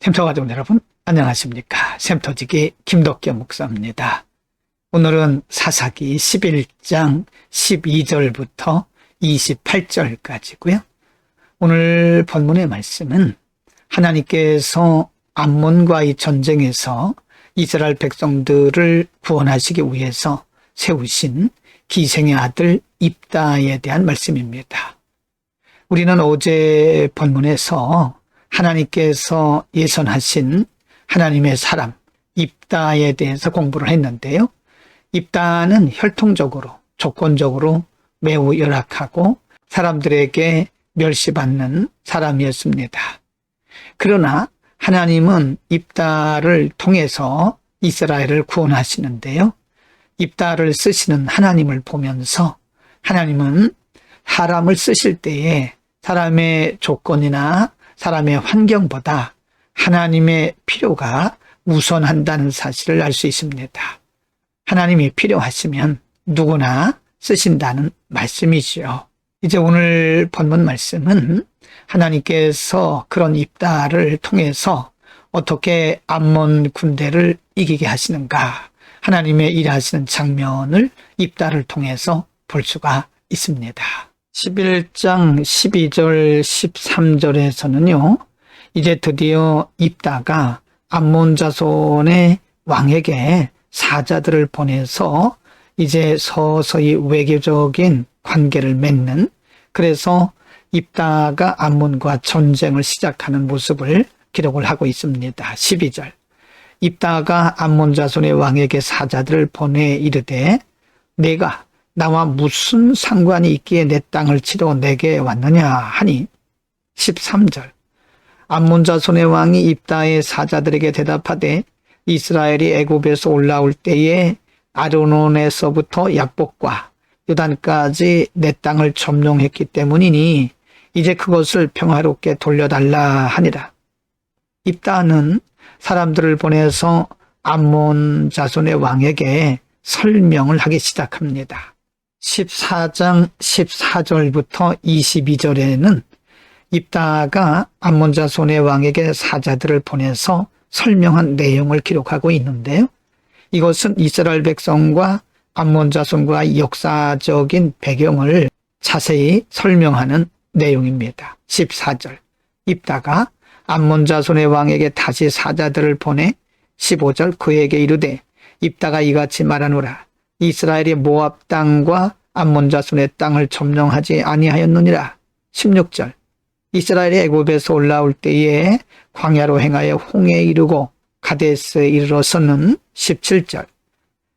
샘터 가족 여러분 안녕하십니까. 샘터지기 김덕겸 목사입니다. 오늘은 사사기 11장 12절부터 28절까지고요. 오늘 본문의 말씀은 하나님께서 암몬과의 전쟁에서 이스라엘 백성들을 구원하시기 위해서 세우신 기생의 아들 입다에 대한 말씀입니다. 우리는 어제 본문에서 하나님께서 예선하신 하나님의 사람 입다에 대해서 공부를 했는데요. 입다는 혈통적으로 조건적으로 매우 열악하고 사람들에게 멸시받는 사람이었습니다. 그러나 하나님은 입다를 통해서 이스라엘을 구원하시는데요. 입다를 쓰시는 하나님을 보면서 하나님은 사람을 쓰실 때에 사람의 조건이나 사람의 환경보다 하나님의 필요가 우선한다는 사실을 알 수 있습니다. 하나님이 필요하시면 누구나 쓰신다는 말씀이지요. 이제 오늘 본문 말씀은 하나님께서 그런 입다를 통해서 어떻게 암몬 군대를 이기게 하시는가, 하나님의 일하시는 장면을 입다를 통해서 볼 수가 있습니다. 11장 12절 13절에서는요. 이제 드디어 입다가 암몬 자손의 왕에게 사자들을 보내서 이제 서서히 외교적인 관계를 맺는, 그래서 입다가 암몬과 전쟁을 시작하는 모습을 기록을 하고 있습니다. 12절 입다가 암몬 자손의 왕에게 사자들을 보내 이르되 내가 나와 무슨 상관이 있기에 내 땅을 치러 내게 왔느냐 하니 13절 암몬 자손의 왕이 입다의 사자들에게 대답하되 이스라엘이 애굽에서 올라올 때에 아르논에서부터 야복과 요단까지 내 땅을 점령했기 때문이니 이제 그것을 평화롭게 돌려달라 하니라. 입다는 사람들을 보내서 암몬 자손의 왕에게 설명을 하기 시작합니다. 14장 14절부터 22절에는 입다가 암몬 자손의 왕에게 사자들을 보내서 설명한 내용을 기록하고 있는데요. 이것은 이스라엘 백성과 암몬 자손과의 역사적인 배경을 자세히 설명하는 내용입니다. 14절 입다가 암몬 자손의 왕에게 다시 사자들을 보내 15절 그에게 이르되 입다가 이같이 말하노라. 이스라엘이 모압 땅과 암몬 자손의 땅을 점령하지 아니하였느니라. 16절 이스라엘이 애굽에서 올라올 때에 광야로 행하여 홍해에 이르고 가데스에 이르러서는 17절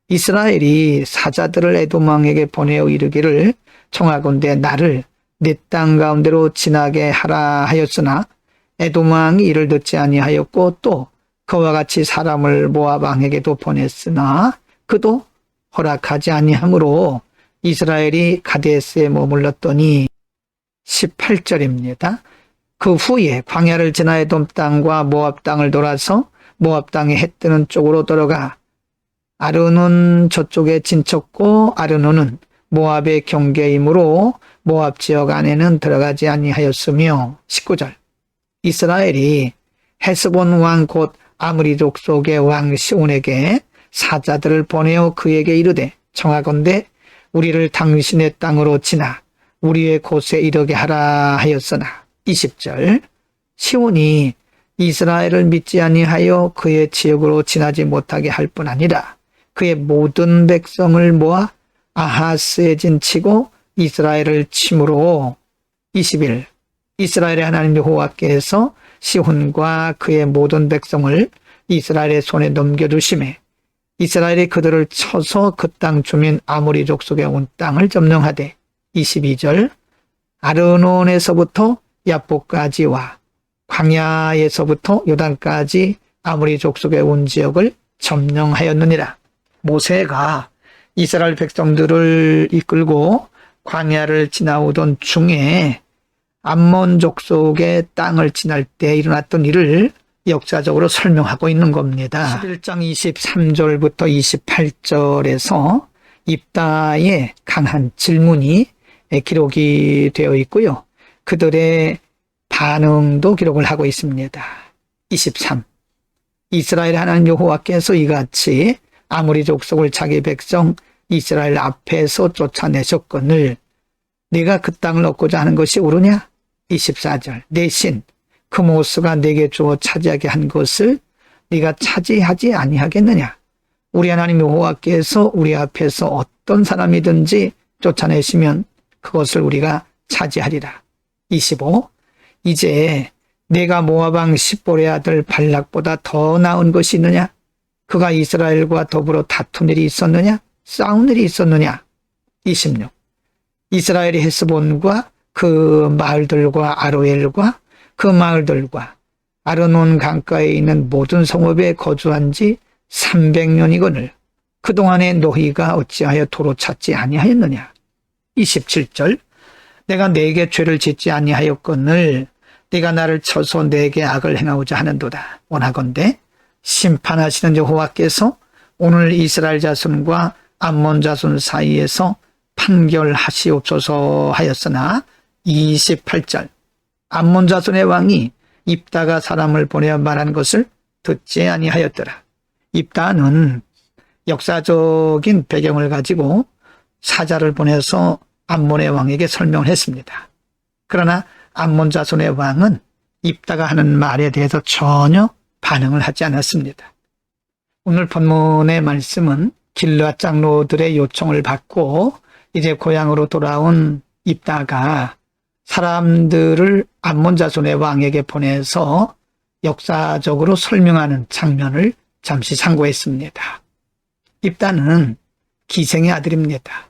이스라엘이 사자들을 에돔 왕에게 보내어 이르기를 청하건대 나를 네 땅 가운데로 지나게 하라 하였으나 에돔 왕이 이를 듣지 아니하였고 또 그와 같이 사람을 모압 왕에게도 보냈으나 그도 허락하지 아니하므로 이스라엘이 가데스에 머물렀더니 18절입니다. 그 후에 광야를 지나 에돔 땅과 모압 땅을 돌아서 모압 땅에 해 뜨는 쪽으로 들어가 아르논 저쪽에 진쳤고 아르논은 모압의 경계이므로 모압 지역 안에는 들어가지 아니하였으며 19절 이스라엘이 헤스본 왕 곧 아므리 족속의 왕 시온에게 사자들을 보내어 그에게 이르되 청하건대 우리를 당신의 땅으로 지나 우리의 곳에 이르게 하라 하였으나 20절 시온이 이스라엘을 믿지 아니하여 그의 지역으로 지나지 못하게 할 뿐 아니라 그의 모든 백성을 모아 아하스에 진치고 이스라엘을 침으로 21 이스라엘의 하나님 여호와께서 시온과 그의 모든 백성을 이스라엘의 손에 넘겨주심에 이스라엘이 그들을 쳐서 그 땅 주민 아모리 족속에 온 땅을 점령하되 22절 아르논에서부터 야복까지와 광야에서부터 요단까지 아모리 족속에 온 지역을 점령하였느니라. 모세가 이스라엘 백성들을 이끌고 광야를 지나오던 중에 암몬 족속의 땅을 지날 때 일어났던 일을 역사적으로 설명하고 있는 겁니다. 11장 23절부터 28절에서 입다의 강한 질문이 기록이 되어 있고요. 그들의 반응도 기록을 하고 있습니다. 23. 이스라엘 하나님 여호와께서 이같이 아모리 족속을 자기 백성 이스라엘 앞에서 쫓아내셨거늘 네가 그 땅을 얻고자 하는 것이 옳으냐? 24절. 내 신 그모스가 내게 주어 차지하게 한 것을 네가 차지하지 아니하겠느냐? 우리 하나님 여호와께서 우리 앞에서 어떤 사람이든지 쫓아내시면 그것을 우리가 차지하리라. 25. 이제 내가 모압 왕 십볼의 아들 발락보다 더 나은 것이 있느냐? 그가 이스라엘과 더불어 다툰 일이 있었느냐? 싸운 일이 있었느냐? 26. 이스라엘이 헤스본과 그 마을들과 아로엘과 그 마을들과 아르논 강가에 있는 모든 성읍에 거주한 지 300년이거늘 그동안에 너희가 어찌하여 도로 찾지 아니하였느냐? 27절. 내가 네게 죄를 짓지 아니하였거늘 네가 나를 쳐서 네게 악을 행하고자 하는도다. 원하건대 심판하시는 여호와께서 오늘 이스라엘 자손과 암몬 자손 사이에서 판결하시옵소서 하였으나 28절. 암몬 자손의 왕이 입다가 사람을 보내어 말한 것을 듣지 아니하였더라. 입다는 역사적인 배경을 가지고 사자를 보내서 암몬의 왕에게 설명을 했습니다. 그러나 암몬 자손의 왕은 입다가 하는 말에 대해서 전혀 반응을 하지 않았습니다. 오늘 본문의 말씀은 길르앗 장로들의 요청을 받고 이제 고향으로 돌아온 입다가 사람들을 암몬 자손의 왕에게 보내서 역사적으로 설명하는 장면을 잠시 상고했습니다. 입다는 기생의 아들입니다.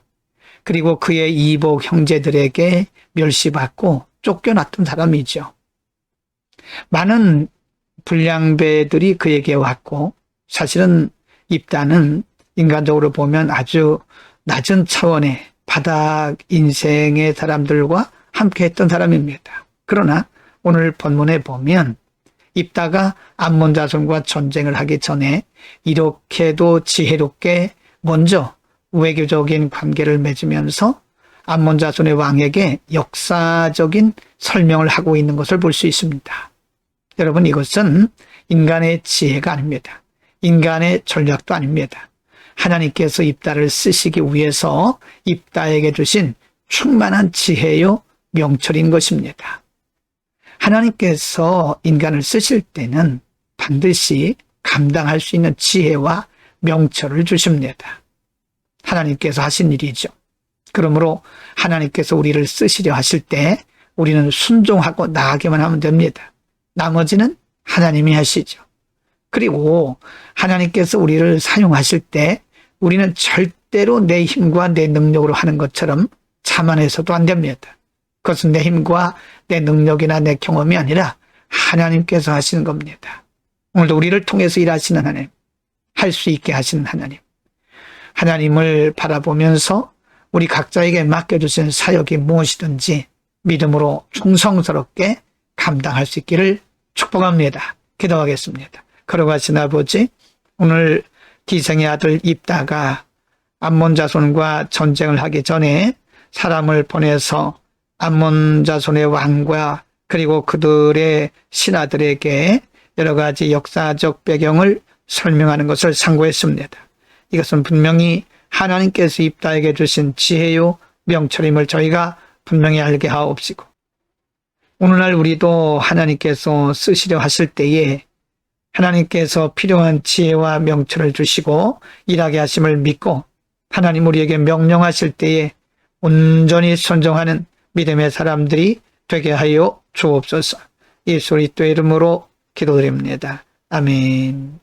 그리고 그의 이복 형제들에게 멸시받고 쫓겨났던 사람이죠. 많은 불량배들이 그에게 왔고 사실은 입다는 인간적으로 보면 아주 낮은 차원의 바닥 인생의 사람들과 함께 했던 사람입니다. 그러나 오늘 본문에 보면 입다가 암몬 자손과 전쟁을 하기 전에 이렇게도 지혜롭게 먼저 외교적인 관계를 맺으면서 암몬 자손의 왕에게 역사적인 설명을 하고 있는 것을 볼 수 있습니다. 여러분, 이것은 인간의 지혜가 아닙니다. 인간의 전략도 아닙니다. 하나님께서 입다를 쓰시기 위해서 입다에게 주신 충만한 지혜요 명철인 것입니다. 하나님께서 인간을 쓰실 때는 반드시 감당할 수 있는 지혜와 명철을 주십니다. 하나님께서 하신 일이죠. 그러므로 하나님께서 우리를 쓰시려 하실 때 우리는 순종하고 나아가기만 하면 됩니다. 나머지는 하나님이 하시죠. 그리고 하나님께서 우리를 사용하실 때 우리는 절대로 내 힘과 내 능력으로 하는 것처럼 자만해서도 안 됩니다. 그것은 내 힘과 내 능력이나 내 경험이 아니라 하나님께서 하시는 겁니다. 오늘도 우리를 통해서 일하시는 하나님, 할 수 있게 하시는 하나님, 하나님을 바라보면서 우리 각자에게 맡겨주신 사역이 무엇이든지 믿음으로 충성스럽게 감당할 수 있기를 축복합니다. 기도하겠습니다. 걸어가신 아버지, 오늘 기생의 아들 입다가 암몬 자손과 전쟁을 하기 전에 사람을 보내서 암몬 자손의 왕과 그리고 그들의 신하들에게 여러 가지 역사적 배경을 설명하는 것을 상고했습니다. 이것은 분명히 하나님께서 입다에게 주신 지혜요 명철임을 저희가 분명히 알게 하옵시고, 오늘날 우리도 하나님께서 쓰시려 하실 때에 하나님께서 필요한 지혜와 명철을 주시고 일하게 하심을 믿고 하나님 우리에게 명령하실 때에 온전히 순종하는 믿음의 사람들이 되게 하여 주옵소서. 예수 그리스도의 이름으로 기도드립니다. 아멘.